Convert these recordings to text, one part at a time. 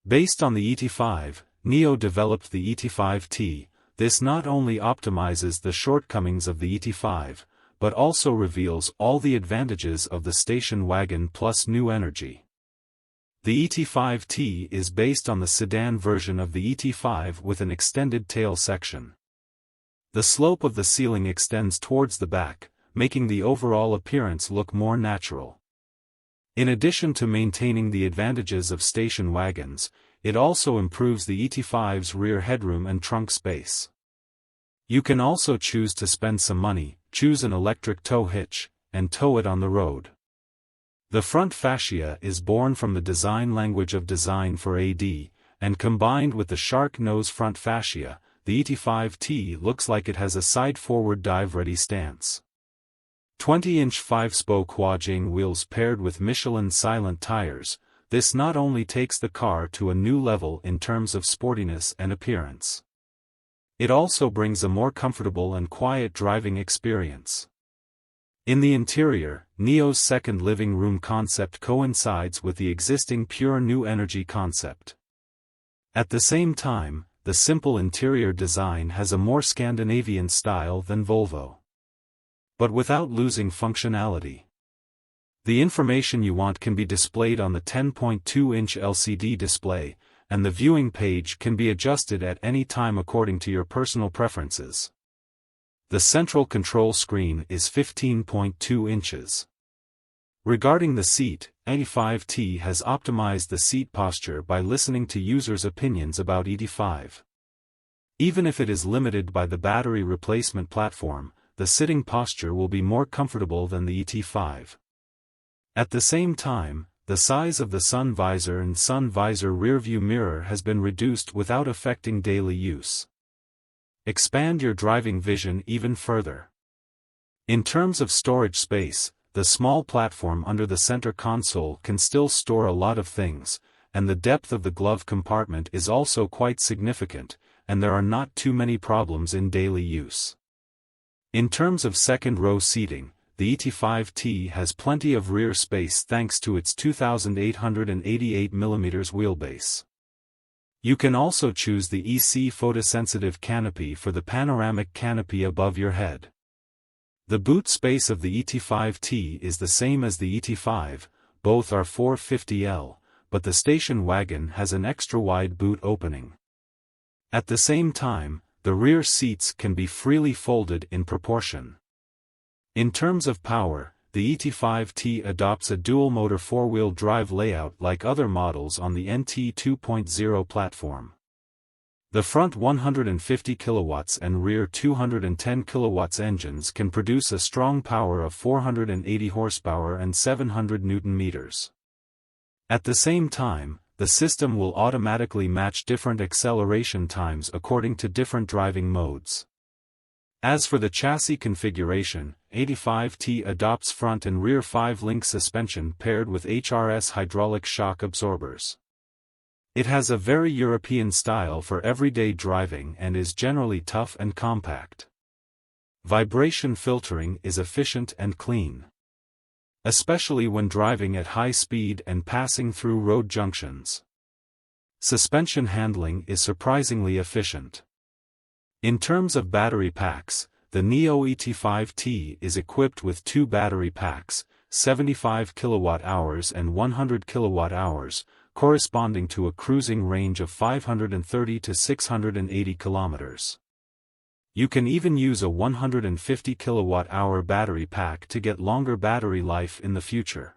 Based on the ET5, NIO developed the ET5T. This not only optimizes the shortcomings of the ET5, but also reveals all the advantages of the station wagon plus new energy. The ET5T is based on the sedan version of the ET5 with an extended tail section. The slope of the ceiling extends towards the back, making the overall appearance look more natural. In addition to maintaining the advantages of station wagons, it also improves the ET5's rear headroom and trunk space. You can also choose to spend some money, choose an electric tow hitch, and tow it on the road. The front fascia is born from the design language of design for AD, and combined with the shark nose front fascia, the ET5T looks like it has a side-forward dive-ready stance. 20-inch 5-spoke Huajing wheels paired with Michelin silent tires, this not only takes the car to a new level in terms of sportiness and appearance. It also brings a more comfortable and quiet driving experience. In the interior, NIO's second living room concept coincides with the existing pure new energy concept. At the same time, the simple interior design has a more Scandinavian style than Volvo, but without losing functionality. The information you want can be displayed on the 10.2-inch LCD display, and the viewing page can be adjusted at any time according to your personal preferences. The central control screen is 15.2 inches. Regarding the seat, ET5T has optimized the seat posture by listening to users' opinions about ET5. Even if it is limited by the battery replacement platform, the sitting posture will be more comfortable than the ET5. At the same time, the size of the sun visor and sun visor rearview mirror has been reduced without affecting daily use. Expand your driving vision even further. In terms of storage space, the small platform under the center console can still store a lot of things, and the depth of the glove compartment is also quite significant, and there are not too many problems in daily use. In terms of second-row seating, the ET5T has plenty of rear space thanks to its 2,888 mm wheelbase. You can also choose the EC photosensitive canopy for the panoramic canopy above your head. The boot space of the ET5T is the same as the ET5, both are 450L, but the station wagon has an extra-wide boot opening. At the same time, the rear seats can be freely folded in proportion. In terms of power, the ET5T adopts a dual-motor four-wheel drive layout like other models on the NT 2.0 platform. The front 150 kW and rear 210 kW engines can produce a strong power of 480 horsepower and 700 Nm. At the same time, the system will automatically match different acceleration times according to different driving modes. As for the chassis configuration, ET5T adopts front and rear 5-link suspension paired with HRS hydraulic shock absorbers. It has a very European style for everyday driving and is generally tough and compact. Vibration filtering is efficient and clean, especially when driving at high speed and passing through road junctions. Suspension handling is surprisingly efficient. In terms of battery packs, the NIO ET5T is equipped with two battery packs, 75 kWh and 100 kWh, corresponding to a cruising range of 530 to 680 km. You can even use a 150 kWh battery pack to get longer battery life in the future.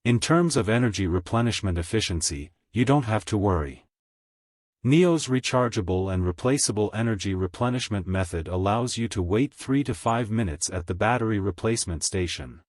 In terms of energy replenishment efficiency, you don't have to worry. NIO's rechargeable and replaceable energy replenishment method allows you to wait 3 to 5 minutes at the battery replacement station.